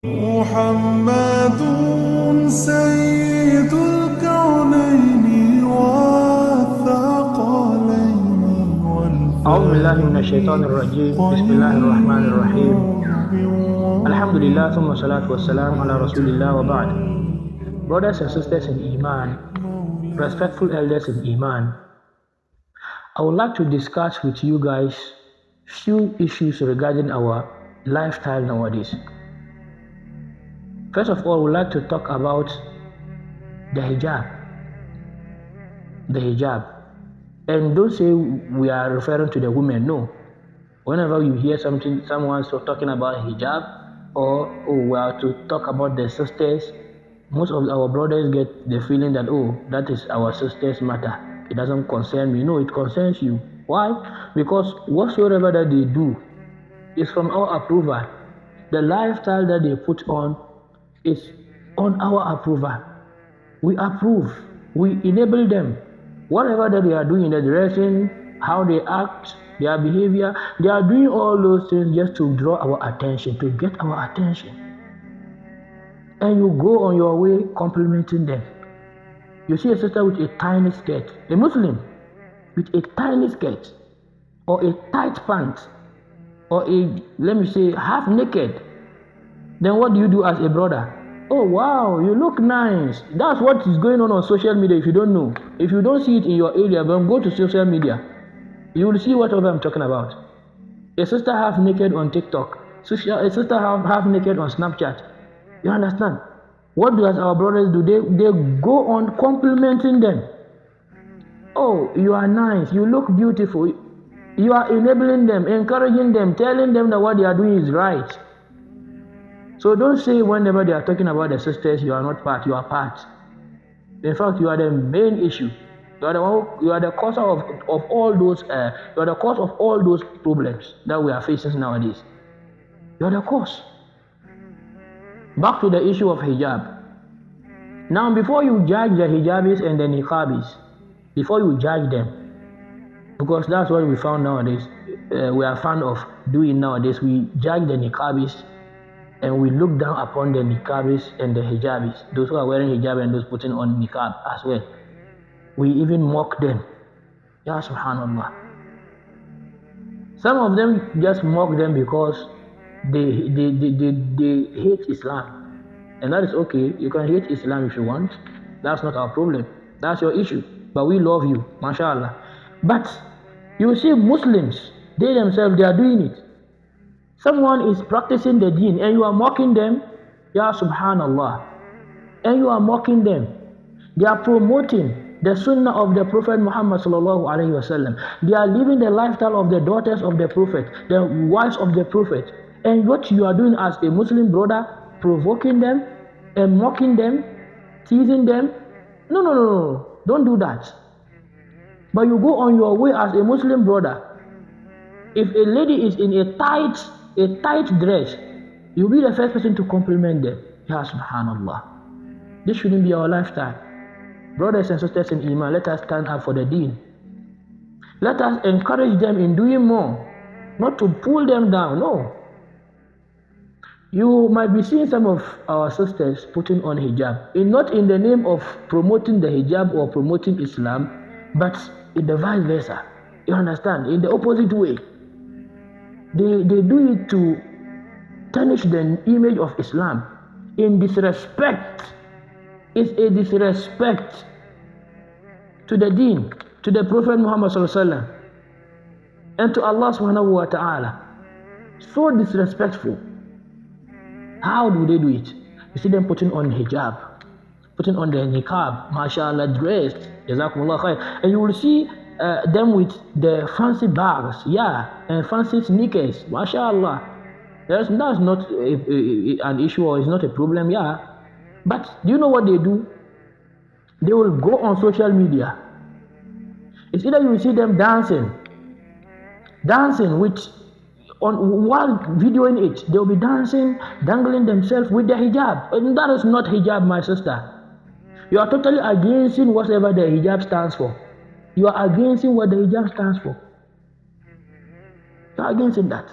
محمد سيد الكونين والثقلين أعوذ بالله من الشيطان الرجيم. بسم الله الرحمن الرحيم. الحمد لله ثم الصلاة والسلام على رسول الله وبعد. Brothers and sisters in Iman, respectful elders in Iman, I would like to discuss with you guys few issues regarding our lifestyle nowadays. First of all, we'd like to talk about the hijab. The hijab. And don't say we are referring to the women, no. Whenever you hear someone talking about hijab, or we are to talk about the sisters, most of our brothers get the feeling that, that is our sisters' matter. It doesn't concern me. No, it concerns you. Why? Because whatsoever that they do is from our approval. The lifestyle that they put on is on our approval. We approve. We enable them. Whatever that they are doing, the dressing, how they act, their behavior, they are doing all those things just to draw our attention, to get our attention. And you go on your way complimenting them. You see a sister with a tiny skirt, a Muslim with a tiny skirt, or a tight pant, or let me say, half naked. Then what do you do as a brother? Oh wow, you look nice. That's what is going on social media. If you don't know, if you don't see it in your area, then go to social media. You will see whatever I'm talking about. A sister half naked on TikTok, a sister half naked on Snapchat. You understand? What do our brothers do? They go on complimenting them. Oh, you are nice. You look beautiful. You are enabling them, encouraging them, telling them that what they are doing is right. So don't say whenever they are talking about the sisters, you are not part, you are part. In fact, you are the main issue. You are the cause of all those problems that we are facing nowadays. You are the cause. Back to the issue of hijab. Now, before you judge the hijabis and the niqabis, before you judge them, because that's what we found nowadays, we are fond of doing nowadays, we judge the niqabis and we look down upon the niqabis and the hijabis, those who are wearing hijab and those putting on niqab as well. We even mock them. Ya subhanallah. Some of them just mock them because they hate Islam. And that is okay. You can hate Islam if you want. That's not our problem. That's your issue. But we love you, mashallah. But you see Muslims, they themselves, they are doing it. Someone is practicing the deen and you are mocking them. Ya subhanallah. And you are mocking them. They are promoting the sunnah of the Prophet Muhammad sallallahu alaihi wasallam. They are living the lifestyle of the daughters of the Prophet, the wives of the Prophet. And what you are doing as a Muslim brother, provoking them and mocking them, teasing them. No. Don't do that. But you go on your way as a Muslim brother. If a lady is in a tight dress, you'll be the first person to compliment them. Ya subhanallah. This shouldn't be our lifestyle. Brothers and sisters in Iman, let us stand up for the deen. Let us encourage them in doing more, not to pull them down, no. You might be seeing some of our sisters putting on hijab, not in the name of promoting the hijab or promoting Islam, but in the vice versa. You understand? In the opposite way. They do it to tarnish the image of Islam. In disrespect. It's a disrespect to the deen, to the Prophet Muhammad sallallahu alaihi wasallam, and to Allah subhanahu wa ta'ala. So disrespectful. How do they do it? You see them putting on hijab, putting on the niqab, mashallah, dressed, jazakumullah khair. And you will see them with the fancy bags, and fancy sneakers, mashallah. That's not an issue, or it's not a problem, But do you know what they do? They will go on social media. It's either you will see them dancing while videoing it, they'll be dancing, dangling themselves with the hijab. And that is not hijab, my sister. You are totally against whatever the hijab stands for. You are against what the hijab stands for. You are against that.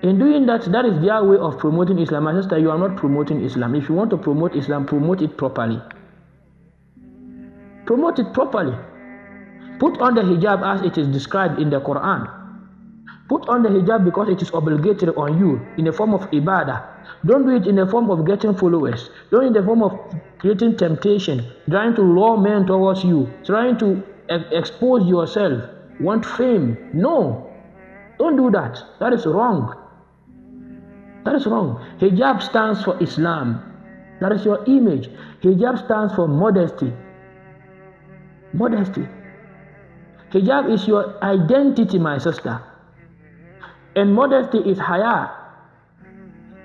In doing that, that is their way of promoting Islam. My sister, you are not promoting Islam. If you want to promote Islam, promote it properly. Promote it properly. Put on the hijab as it is described in the Quran. Put on the hijab because it is obligatory on you in the form of ibadah. Don't do it in the form of getting followers. Don't in the form of creating temptation, trying to lure men towards you, trying to expose yourself, want fame. No, don't do that. That is wrong. That is wrong. Hijab stands for Islam. That is your image. Hijab stands for modesty. Modesty. Hijab is your identity, my sister. And modesty is haya.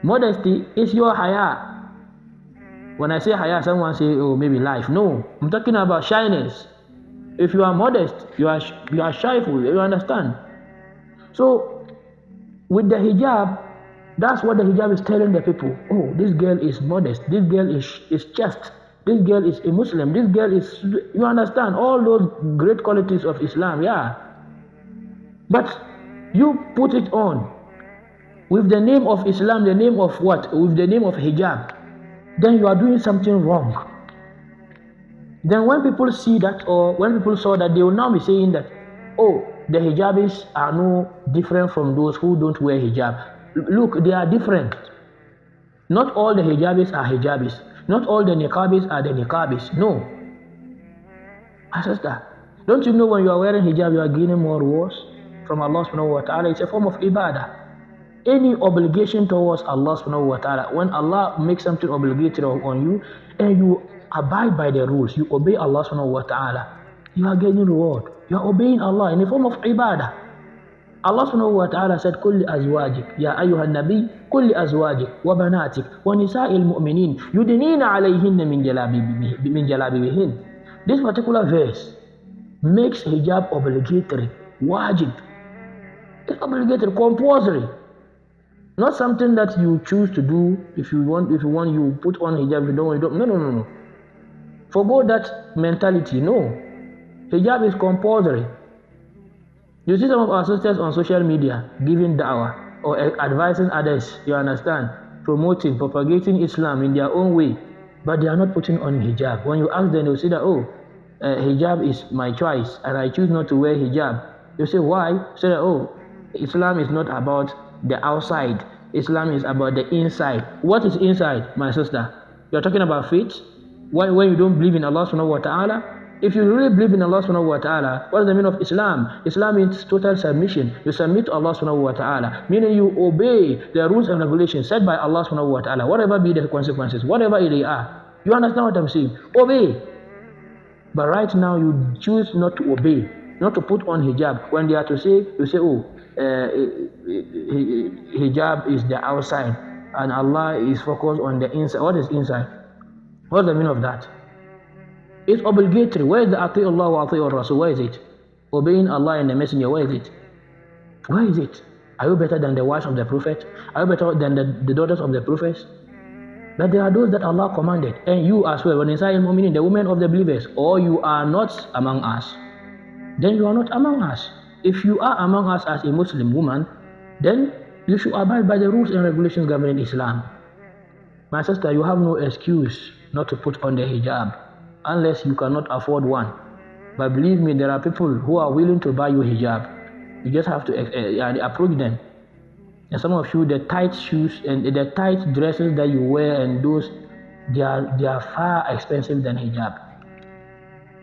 Modesty is your haya. When I say haya, someone say, oh, maybe life. No, I'm talking about shyness. If you are modest, you are shyful. You understand? So, with the hijab, that's what the hijab is telling the people. Oh, this girl is modest. This girl is chaste. This girl is a Muslim. This girl is, you understand, all those great qualities of Islam, yeah. But you put it on with the name of Islam, the name of what? With the name of hijab. Then you are doing something wrong. Then when people see that, or when people saw that, they will now be saying that, oh, the hijabis are no different from those who don't wear hijab. Look, they are different. Not all the hijabis are hijabis. Not all the niqabis are the niqabis. No. My sister, don't you know when you are wearing hijab, you are gaining more rewards from Allah subhanahu wa ta'ala? It's a form of ibadah. Any obligation towards Allah subhanahu wa ta'ala, when Allah makes something obligatory on you and you abide by the rules, you obey Allah subhanahu wa ta'ala, you are gaining reward. You are obeying Allah in the form of ibadah. Allah subhanahu wa ta'ala said, "Kulli azwajik, ya ayyuhan nabi, kulli azwajik wa banatik wa nisa'il mu'minin yudnina alayhinna min jalabibihin." This particular verse makes hijab obligatory, wajib. It's obligatory, compulsory. Not something that you choose to do. If you want, you put on hijab. If you don't want, you don't. No. Forgo that mentality. No. Hijab is compulsory. You see some of our sisters on social media giving da'wah or advising others, you understand, promoting, propagating Islam in their own way, but they are not putting on hijab. When you ask them, they'll say that, oh, hijab is my choice and I choose not to wear hijab. You say, why? Say that, oh, Islam is not about the outside. Islam is about the inside. What is inside, my sister? You're talking about faith? When you don't believe in Allah subhanahu wa ta'ala? If you really believe in Allah subhanahu wa ta'ala, what is the meaning of Islam? Islam means total submission. You submit to Allah subhanahu wa ta'ala, meaning you obey the rules and regulations set by Allah subhanahu wa ta'ala, whatever be the consequences, whatever they are. You understand what I'm saying? Obey. But right now you choose not to obey, not to put on hijab. When they are to say, you say, oh, hijab is the outside and Allah is focused on the inside. What is inside? What's the meaning of that? It's obligatory. Where is the ati Allah wa ati Rasul? Where is it? Obeying Allah and the Messenger. Where is it? Where is it? Are you better than the wives of the Prophet? Are you better than the daughters of the prophets? But there are those that Allah commanded, and you as well. When inside meaning the women of the believers, or you are not among us, then you are not among us. If you are among us as a Muslim woman, then you should abide by the rules and regulations governing Islam. My sister, you have no excuse not to put on the hijab, unless you cannot afford one. But believe me, there are people who are willing to buy you hijab. You just have to approach them. And some of you, the tight shoes and the tight dresses that you wear and those, they are far expensive than hijab.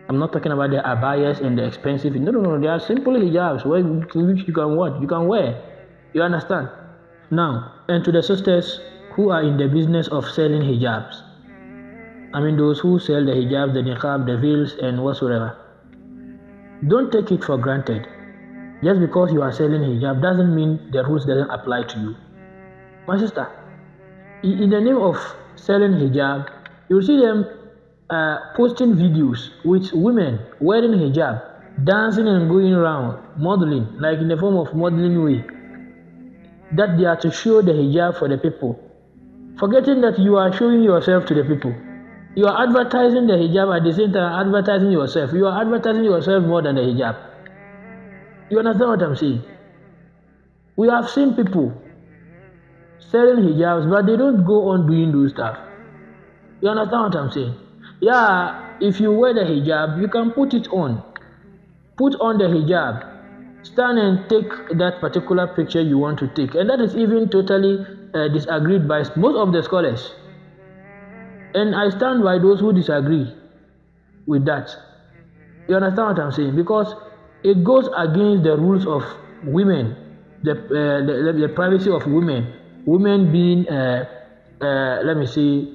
I'm not talking about the abayas and the expensive. No. They are simple hijabs which you can what? You can wear. You understand? Now, and to the sisters who are in the business of selling hijabs. I mean those who sell the hijab, the niqab, the veils and whatsoever. Don't take it for granted. Just because you are selling hijab doesn't mean the rules doesn't apply to you. My sister, in the name of selling hijab, you'll see them posting videos with women wearing hijab, dancing and going around, modeling, like in the form of modeling way, that they are to show the hijab for the people, forgetting that you are showing yourself to the people. You are advertising the hijab at the same time advertising yourself. You are advertising yourself more than the hijab. You understand what I'm saying? We have seen people selling hijabs, but they don't go on doing those stuff. You understand what I'm saying? Yeah, if you wear the hijab, you can put it on. Put on the hijab. Stand and take that particular picture you want to take. And that is even totally disagreed by most of the scholars. And I stand by those who disagree with that. You understand what I'm saying? Because it goes against the rules of women, the privacy of women. Women being, let me say,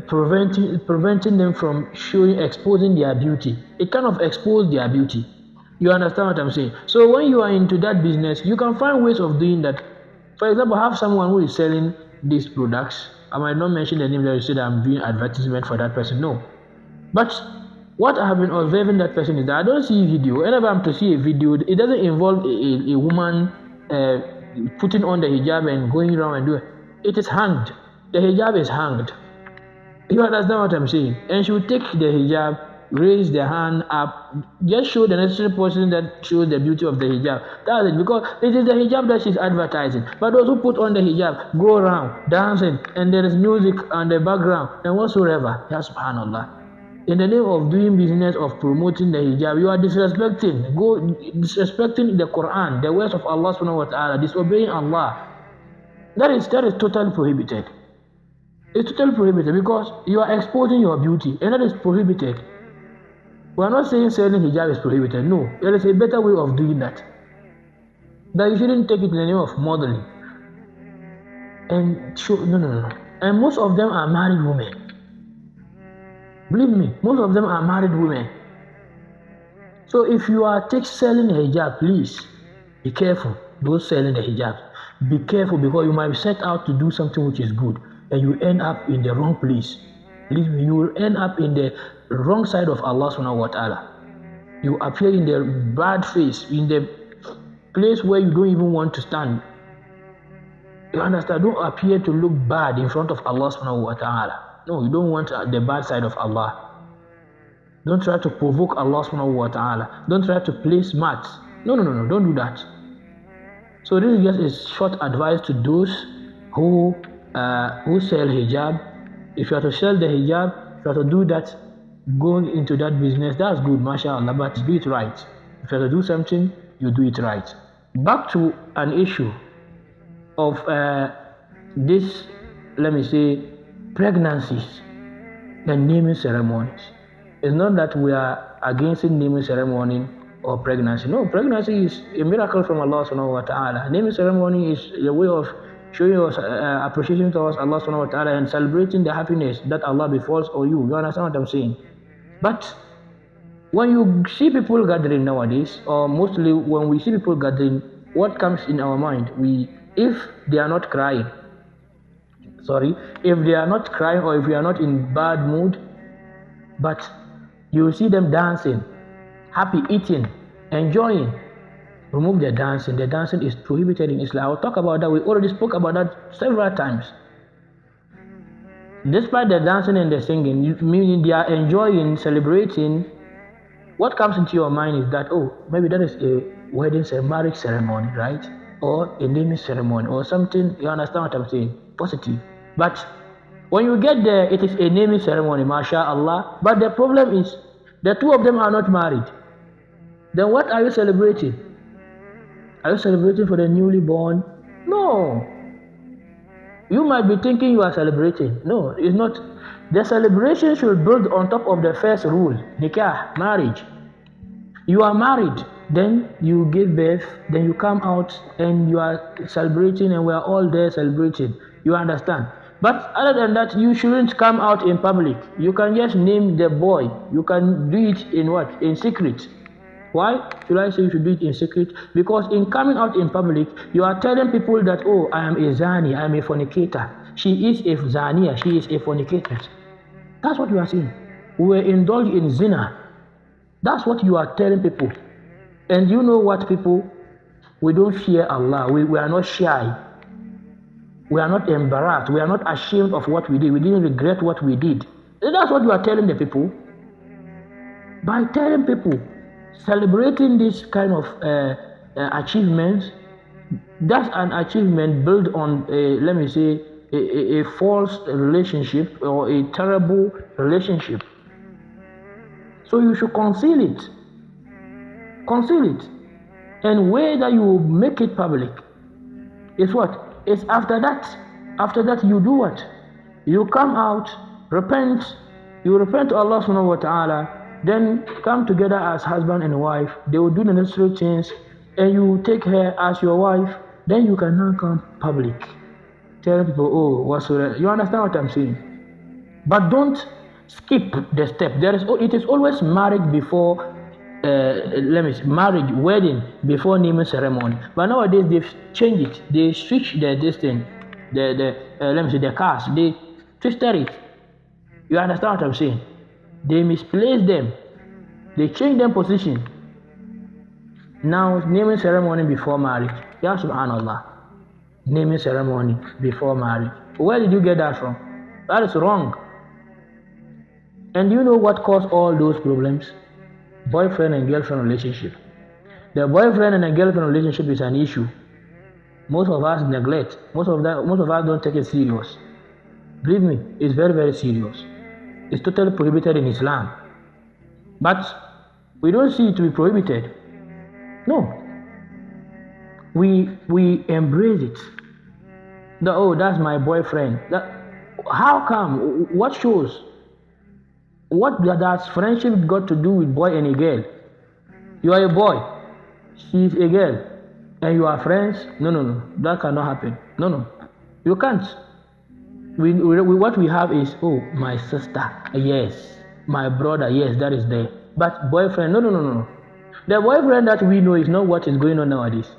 preventing them from exposing their beauty. It kind of exposes their beauty. You understand what I'm saying? So when you are into that business, you can find ways of doing that. For example, have someone who is selling these products. I might not mention the name that you say that I'm doing advertisement for that person. No. But what I have been observing that person is that I don't see video. Whenever I'm to see a video, it doesn't involve a woman putting on the hijab and going around and doing it. It is hanged. The hijab is hanged. You understand what I'm saying? And she will take the hijab, raise the hand up, just show the necessary portion that shows the beauty of the hijab. That's it, because it is the hijab that she's advertising. But those who put on the hijab go around dancing, and there is music on the background and whatsoever. Ya subhanallah. In the name of doing business, of promoting the hijab, you are disrespecting the Quran, the words of Allah subhanahu wa ta'ala, disobeying Allah. That is totally prohibited. It's totally prohibited because you are exposing your beauty, and that is prohibited. We are not saying selling hijab is prohibited. No, there is a better way of doing that. That you shouldn't take it in the name of modeling. And no. And most of them are married women. Believe me, most of them are married women. So if you are selling a hijab, please be careful. Those selling the hijab, be careful, because you might be set out to do something which is good, and you end up in the wrong place. Believe me, you will end up in the wrong side of Allah subhanahu wa ta'ala. You appear in the bad face, in the place where you don't even want to stand. You understand? Don't appear to look bad in front of Allah subhanahu wa ta'ala. No, you don't want the bad side of Allah. Don't try to provoke Allah subhanahu wa ta'ala. Don't try to play smart. No, don't do that. So this is just a short advice to those who sell hijab. If you are to sell the hijab, if you are to do that, going into that business, that's good, mashallah, but do it right. If you have to do something, you do it right. Back to an issue of this, let me say, pregnancies and naming ceremonies. It's not that we are against naming ceremony or pregnancy. No, pregnancy is a miracle from Allah subhanahu wa ta'ala. Naming ceremony is a way of showing us appreciation towards Allah subhanahu wa ta'ala and celebrating the happiness that Allah befalls on you. You understand what I'm saying? But when you see people gathering nowadays, or mostly when we see people gathering, what comes in our mind? If they are not crying, or if we are not in bad mood, but you see them dancing, happy, eating, enjoying, remove the dancing. The dancing is prohibited in Islam. I will talk about that. We already spoke about that several times. Despite the dancing and the singing, meaning they are enjoying, celebrating, what comes into your mind is that, oh, maybe that is a wedding, a marriage ceremony, right? Or a naming ceremony, or something. You understand what I'm saying? Positive. But when you get there, it is a naming ceremony, mashallah. But the problem is, the two of them are not married. Then what are you celebrating? Are you celebrating for the newly born? No. You might be thinking you are celebrating. No, it's not. The celebration should build on top of the first rule, nikah, marriage. You are married, then you give birth, then you come out and you are celebrating, and we are all there celebrating. You understand? But other than that, you shouldn't come out in public. You can just name the boy. You can do it in what? In secret. Why should I say you should do it in secret? Because in coming out in public, you are telling people that, oh, I am a zani, I am a fornicator. She is a zania, she is a fornicator. That's what you are saying. We were indulged in zina. That's what you are telling people. And you know what, people? We don't fear Allah. We are not shy. We are not embarrassed. We are not ashamed of what we did. We didn't regret what we did. And that's what you are telling the people. By telling people, celebrating this kind of achievements, That's an achievement built on a, let me say, a false relationship or a terrible relationship. So you should conceal it. Conceal it. And way that you make it public is what? It's after that. After that you do what? You come out, repent, you repent to Allah subhanahu wa ta'ala, then come together as husband and wife. They will do the necessary things and you take her as your wife. Then you can now come public. Tell people, oh, what's that? You understand what I'm saying? But don't skip the step. It is always marriage before, marriage, wedding before naming ceremony. But nowadays they've changed it. They switch this thing, the cast. They twisted it. You understand what I'm saying? They misplaced them. They changed their position. Now naming ceremony before marriage. Ya subhanallah. Naming ceremony before marriage. Where did you get that from? That is wrong. And do you know what caused all those problems? Boyfriend and girlfriend relationship. The boyfriend and the girlfriend relationship is an issue. Most of us neglect. Most of us don't take it serious. Believe me, it's very, very serious. It's totally prohibited in Islam. But we don't see it to be prohibited. No. We embrace it. That's my boyfriend. How come? What shows? What does friendship got to do with boy and a girl? You are a boy, she's a girl, and you are friends? No. That cannot happen. No. You can't. What we have is, oh, my sister, yes. My brother, yes, that is there. But boyfriend, no. The boyfriend that we know is not what is going on nowadays.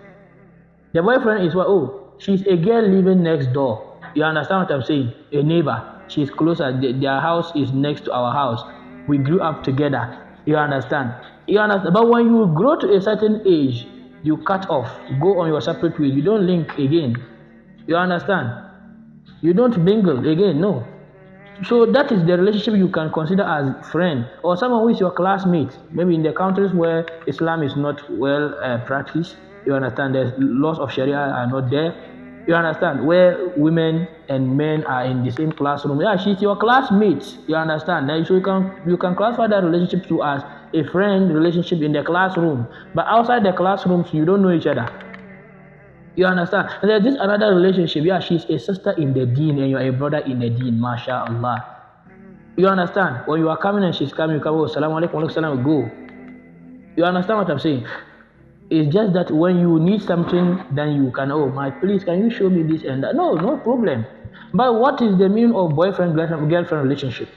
The boyfriend is what? Oh, she's a girl living next door. You understand what I'm saying? A neighbor. She's closer. Their house is next to our house. We grew up together. You understand? But when you grow to a certain age, you cut off. Go on your separate ways. You don't link again. You understand? You don't mingle again. No. So that is the relationship you can consider as friend or someone who is your classmate. Maybe in the countries where Islam is not well practiced. You understand? The laws of Sharia are not there. You understand? Where women and men are in the same classroom. Yeah, she's your classmate. You understand? So you can classify that relationship to as a friend relationship in the classroom. But outside the classrooms, you don't know each other. You understand? And there's this another relationship. Yeah, she's a sister in the deen and you're a brother in the deen. MashaAllah. You understand? When you are coming and she's coming, you come, oh, Salaam alaikum, salam, go. You understand what I'm saying? It's just that when you need something, then you can, please, can you show me this and that? No problem. But what is the meaning of boyfriend-girlfriend relationship?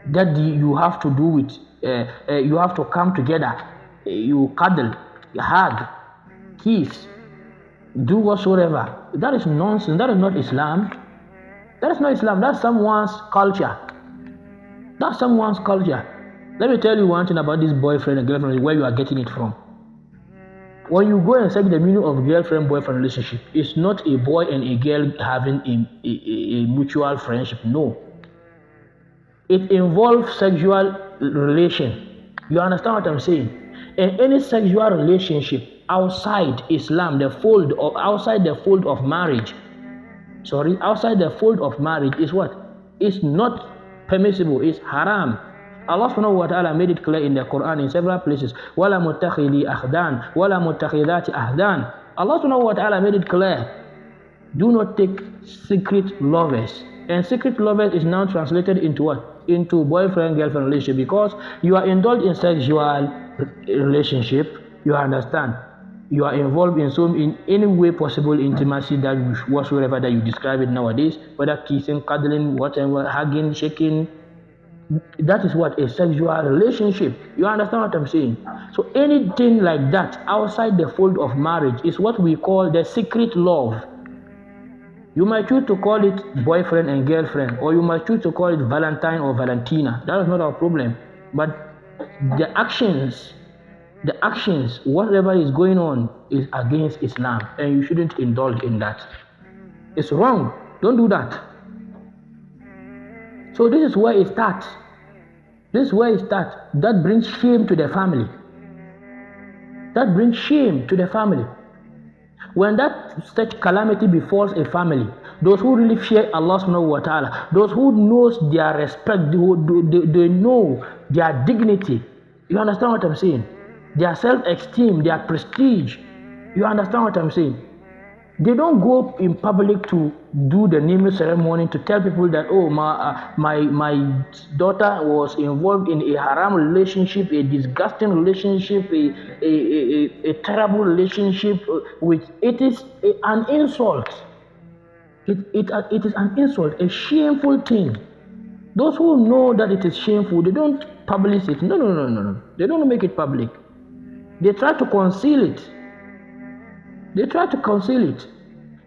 That you have to do with, you have to come together, you cuddle, you hug, kiss, do whatsoever. That is nonsense. That is not Islam. That is not Islam. That's someone's culture. That's someone's culture. Let me tell you one thing about this boyfriend and girlfriend, where you are getting it from. When you go and search the meaning of girlfriend-boyfriend relationship, it's not a boy and a girl having a mutual friendship. No. It involves sexual relation. You understand what I'm saying? And any sexual relationship outside Islam, outside the fold of marriage is what? It's not permissible. It's haram. Allah subhanahu wa ta'ala made it clear in the Quran in several places. وَلَا مُتَّخِذِي أَخْدَانِ وَلَا مُتَّخِذَاتِ أَخْدَانِ. Allah subhanahu wa ta'ala made it clear. Do not take secret lovers. And secret lovers is now translated into what? Into boyfriend-girlfriend relationship, because you are indulged in sexual relationship. You understand? You are involved in any way possible intimacy that whatsoever that you describe it nowadays, whether kissing, cuddling, whatever, hugging, shaking. That is what a sexual relationship. You understand what I'm saying? So anything like that outside the fold of marriage is what we call the secret love. You might choose to call it boyfriend and girlfriend, or you might choose to call it Valentine or Valentina. That is not our problem. But the actions, whatever is going on is against Islam, and you shouldn't indulge in that. It's wrong. Don't do that. So this is where it starts. That brings shame to the family. When that such calamity befalls a family, those who really fear Allah subhanahu wa ta'ala, those who knows their respect, they know their dignity. You understand what I'm saying? Their self-esteem, their prestige. You understand what I'm saying? They don't go in public to do the naming ceremony to tell people that, oh, my daughter was involved in a haram relationship, a disgusting relationship, a terrible relationship, which it is an insult. It is an insult, a shameful thing. Those who know that it is shameful, they don't publish it. No. They don't make it public. They try to conceal it.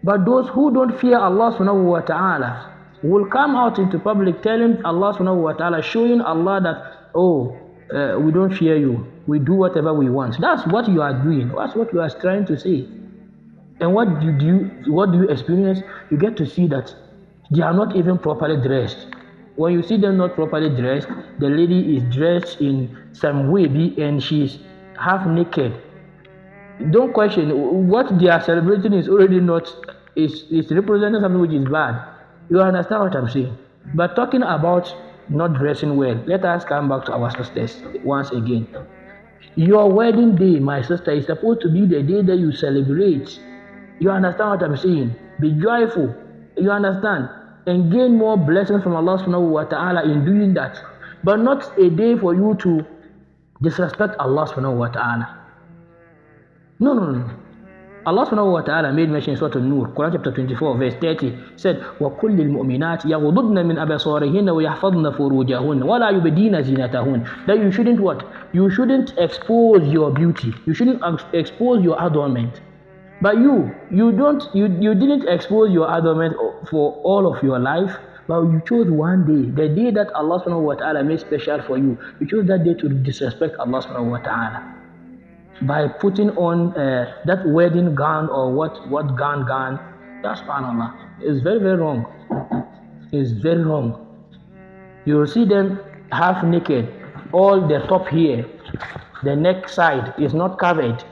But those who don't fear Allah subhanahu wa ta'ala will come out into public telling Allah subhanahu wa ta'ala, showing Allah that, we don't fear you. We do whatever we want. That's what you are doing. That's what you are trying to say. And what do you experience? You get to see that they are not even properly dressed. When you see them not properly dressed, the lady is dressed in some way and she's half naked. Don't question what they are celebrating is already not is representing something which is bad. You understand what I'm saying? But talking about not dressing well, let us come back to our sisters once again. Your wedding day, my sister, is supposed to be the day that you celebrate. You understand what I'm saying? Be joyful. You understand? And gain more blessings from Allah subhanahu wa ta'ala in doing that. But not a day for you to disrespect Allah subhanahu wa ta'ala. No. Allah subhanahu wa ta'ala made mention in Surah An-Nur, Quran chapter 24, verse 30, said, وَكُلِّ الْمُؤْمِنَاتِ يَغْضُضْنَ مِنْ أَبْصَارِهِنَّ وَيَحْفَظْنَ فُرُوجَهُنَّ وَلَا يُبْدِينَ زِينَتَهُنَّ. That you shouldn't what? You shouldn't expose your beauty. You shouldn't expose your adornment. But you didn't expose your adornment for all of your life, but you chose one day, the day that Allah subhanahu wa ta'ala made special for you. You chose that day to disrespect Allah subhanahu wa ta'ala by putting on that wedding gown or what gown. That's subhanallah. It's very, very wrong. It's very wrong. You will see them half naked, all the top here, the neck side is not covered.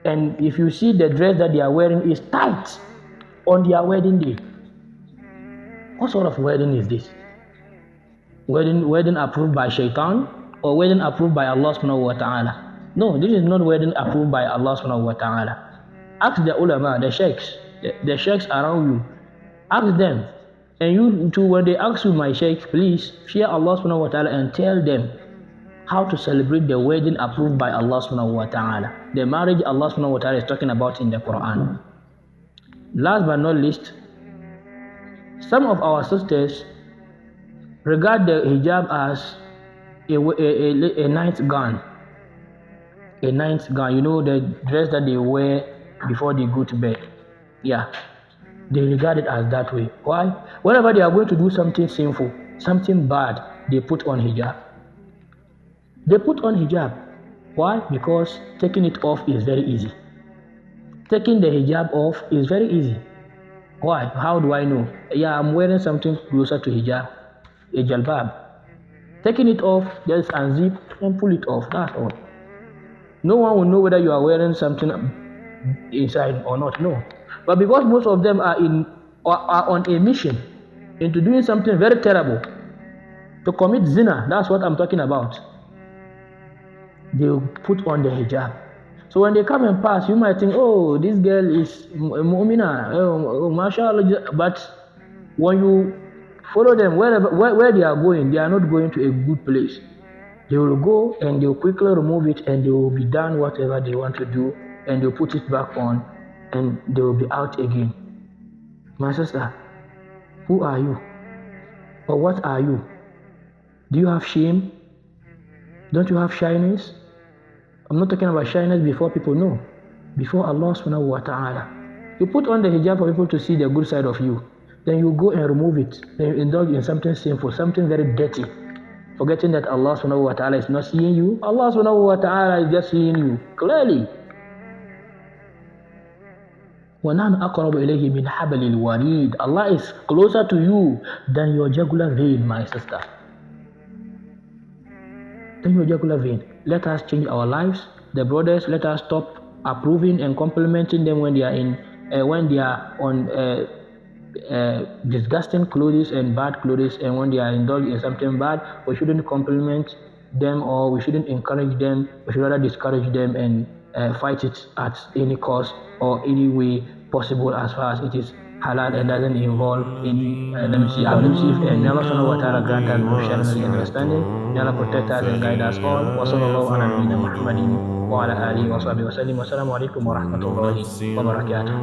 And if you see the dress that they are wearing is tight on their wedding day. What sort of wedding is this? Wedding approved by Shaitan or wedding approved by Allah subhanahu wa ta'ala? No, this is not wedding approved by Allah subhanahu wa ta'ala. Ask the ulama, the sheikhs around you. Ask them. And you too, when they ask you, my sheikh, please fear Allah subhanahu wa ta'ala and tell them how to celebrate the wedding approved by Allah subhanahu wa ta'ala. The marriage Allah subhanahu wa ta'ala is talking about in the Quran. Last but not least, some of our sisters regard the hijab as a night gown. A night gown, you know, the dress that they wear before they go to bed. Yeah, they regard it as that way. Why? Whenever they are going to do something sinful, something bad, they put on hijab. Why? Because taking it off is very easy. Taking the hijab off is very easy. Why? How do I know? Yeah, I'm wearing something closer to hijab, a jalbab. Taking it off, just unzip and pull it off. That's all. No one will know whether you are wearing something inside or not. No. But because most of them are on a mission into doing something very terrible, to commit zina, that's what I'm talking about. They will put on the hijab. So when they come and pass, you might think, oh, this girl is mu'mina, oh, mashallah. But when you follow them, where they are going, they are not going to a good place. They will go and they will quickly remove it and they will be done whatever they want to do and they will put it back on and they will be out again. My sister, who are you? Or what are you? Do you have shame? Don't you have shyness? I'm not talking about shyness before people, no. Before Allah subhanahu wa ta'ala. You put on the hijab for people to see the good side of you. Then you go and remove it. Then you indulge in something sinful, something very dirty. Forgetting that Allah subhanahu wa ta'ala is not seeing you. Allah subhanahu wa ta'ala is just seeing you clearly. وَنَحْنُ أَقْرَبُ إِلَيْهِ مِنْ حَبَلِ الْوَرِيدِ. Allah is closer to you than your jugular vein, my sister. Than your jugular vein. Let us change our lives. The brothers, let us stop approving and complimenting them when they are on disgusting clothes and bad clothes, and when they are indulged in something bad, we shouldn't compliment them, or we shouldn't encourage them. We should rather discourage them and fight it at any cost or any way possible, as far as it is halal and doesn't involve any abusive. And may Allah subhanahu wa ta'ala grant us both sharing and understanding. May Allah protect us and guide us all. Wa sallallahu ala nabiyyina Muhammadin wa ala alihi wa sahbihi wa sallim. Wassalamu alaikum wa rahmatullahi wa barakatuh.